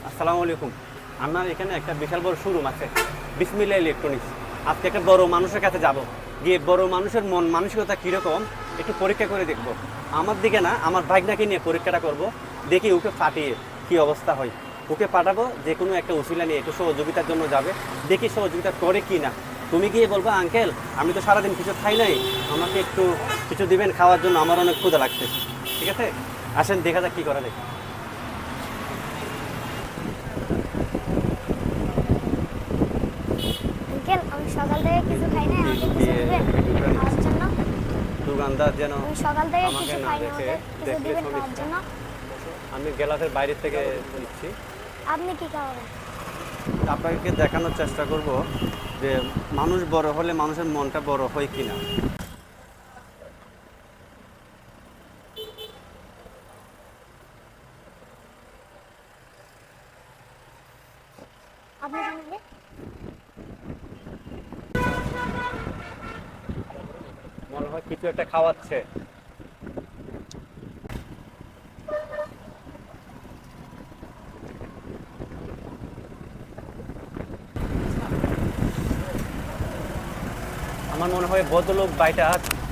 আসসালামু আলাইকুম। আমার এখানে একটা বিশাল বড় শোরুম আছে, বিসমিল্লাহ ইলেকট্রনিক্স। আজকে একটা বড় মানুষের কাছে যাব, গিয়ে বড় মানুষের মন মানসিকতা কীরকম একটু পরীক্ষা করে দেখব। আমার দিকে না, আমার বাইকটাকে নিয়ে পরীক্ষাটা করব, দেখি ওকে ফাটিয়ে কী অবস্থা হয়। ওকে পাঠাবো যে কোনো একটা উসিলা নিয়ে, একটু সহযোগিতার জন্য যাবে, দেখি সহযোগিতা করে কি না। তুমি গিয়ে বলবো, আঙ্কেল আমি তো সারাদিন কিছু খাই নাই, আমাকে একটু কিছু দিবেন খাওয়ার জন্য, আমার অনেক ক্ষুধা লাগছে। ঠিক আছে, আসেন দেখা যাক কী করা যায়। আঙ্কেল আমি সকাল থেকে কিছু খাই নাই, আমাকে কিছু দিবেন খাওয়ার জন্য। দোকানদার যেন আমি সকাল থেকে আমাকে কিছু না খাই নাই, দেখে, আমাকে কিছু দেখলে দিবেন খাওয়ার সমস্যা। জন্য। আমি গ্লাসের বাইরে থেকে নিচ্ছি। আপনি কি খাওয়াবেন? আপনাকে দেখানোর চেষ্টা করব যে মানুষ বড় হলে মানুষের মনটা বড় হয় কি না। আপনি জানেন? মনে হয় কিছু একটা খাওয়াচ্ছে। আমার মনে হয় ভদ্রলোক বাইটা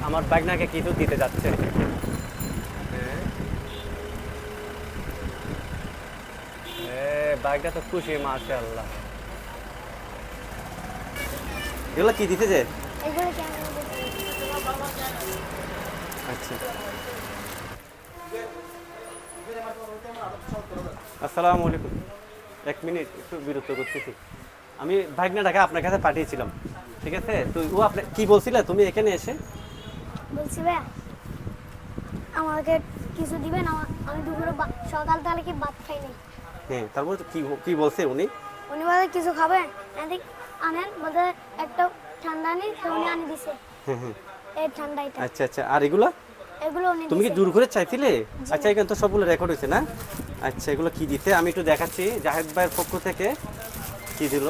আমার বাইকনাকে কিছু দিতে যাচ্ছে। বাইকটা তো খুশি, মাশাআল্লাহ। এগুলো কি দিতে যে? এগুলো কি আমি আচ্ছা, আসসালামু আলাইকুম। এক মিনিট, একটু বিরক্ত করতেছি। আমি ভাগনাটাকে আপনার কাছে পাঠিয়েছিলাম, ঠিক আছে? তো ও আপনি কি বলছিলে তুমি এখানে এসে? বলছি ভাইয়া আমাকে কিছু দিবেন, আমি দুপুরে সকাল থেকে কি ভাত খাই নাই। হ্যাঁ, তারপর কি কি বলছে উনি? উনি বলে কিছু খাবেন, এদিক আনেন, বলতে একটা ঠান্ডা আনি, তো উনি আনি দিছে হ্যাঁ হ্যাঁ, এই ঠান্ডাইটা। আচ্ছা আচ্ছা। আর এগুলো এগুলো উনি তুমি কি দিছে। জোর করে চাইছিলে? আচ্ছা, এখানে তো সবগুলো রেকর্ড হয়েছে না? আচ্ছা, এগুলো কি দিতে আমি একটু দেখাচ্ছি। জাহেদ ভাইয়ের পক্ষ থেকে কি দিল।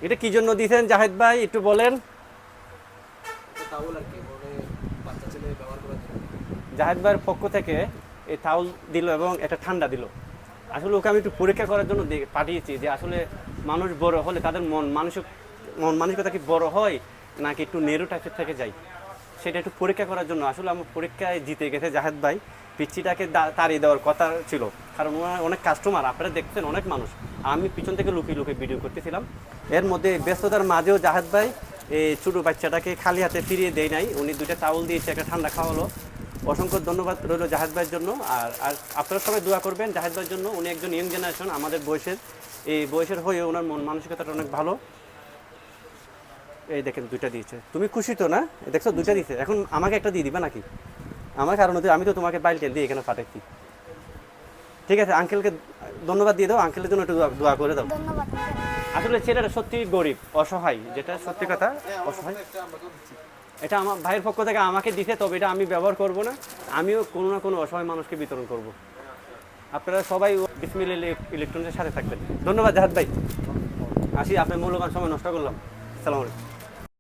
এটা কি জন্য দিয়েছেন জাহেদ ভাই, একটু বলেন। টাওয়াল আর কি মানে বাচ্চা ছেলে ব্যবহার করার জন্য। জাহেদ ভাইয়ের পক্ষ থেকে এই তাউল দিল এবং এটা ঠান্ডা দিল। আসলে ওকে আমি একটু পরীক্ষা করার জন্য পাঠিয়েছি যে আসলে মানুষ বড় হলে তাদের মন মানসিকতা কি বড় হয় নাকি একটু নেরো টাইপের থেকে যায়, সেটা একটু পরীক্ষা করার জন্য। আসলে আমার পরীক্ষায় জিতে গেছে জাহেদ ভাই। পিচ্ছিটাকে তাড়িয়ে দেওয়ার কথা ছিল, কারণ ওনার অনেক কাস্টমার, আপনারা দেখছেন অনেক মানুষ। আমি পিছন থেকে লুকিয়ে লুকিয়ে ভিডিও করতেছিলাম। এর মধ্যে ব্যস্ততার মাঝেও জাহেদ ভাই এই ছোটো বাচ্চাটাকে খালি হাতে ফিরিয়ে দেয় নাই, উনি দুইটা চাউল দিয়েছে, একটা ঠান্ডা খাওয়ালো। অসংখ্য ধন্যবাদ রইল জাহেদ ভাইয়ের জন্য। আর আপনারা সবাই দোয়া করবেন জাহেদ ভাইয়ের জন্য। উনি একজন ইয়ং জেনারেশন, আমাদের বয়সের, এই বয়সের হয়ে ওনার মন মানসিকতাটা অনেক ভালো। এই দেখেন দুইটা দিয়েছে, তুমি খুশি তো না? দেখছো দুইটা দিয়েছে, এখন আমাকে একটা দিয়ে দিবা নাকি? আমার কারণ আমি তো তোমাকে বাইল টেল দিয়ে এখানে পাঠাচ্ছি। ঠিক আছে, আঙ্কেলকে ধন্যবাদ দিয়ে দাও, আঙ্কেলের জন্য একটু দোয়া করে দাও। ধন্যবাদ আঙ্কেল। আসলে ছেলেটা সত্যি গরিব, অসহায়, যেটা সত্যি কথা, অসহায়। একটা আমাকেও দিচ্ছি। এটা আমার ভাইয়ের পক্ষ থেকে আমাকে দিতে, তবে এটা আমি ব্যবহার করব না, আমিও কোনো না কোনো অসহায় মানুষকে বিতরণ করব। আপনারা সবাই বিসমিল্লাহ ইলেকট্রনিক্সের সাথে থাকবেন। ধন্যবাদ জাহাদ ভাই, আসি, আপনার মূল্যবান সময় নষ্ট করলাম। আসসালামু আলাইকুম।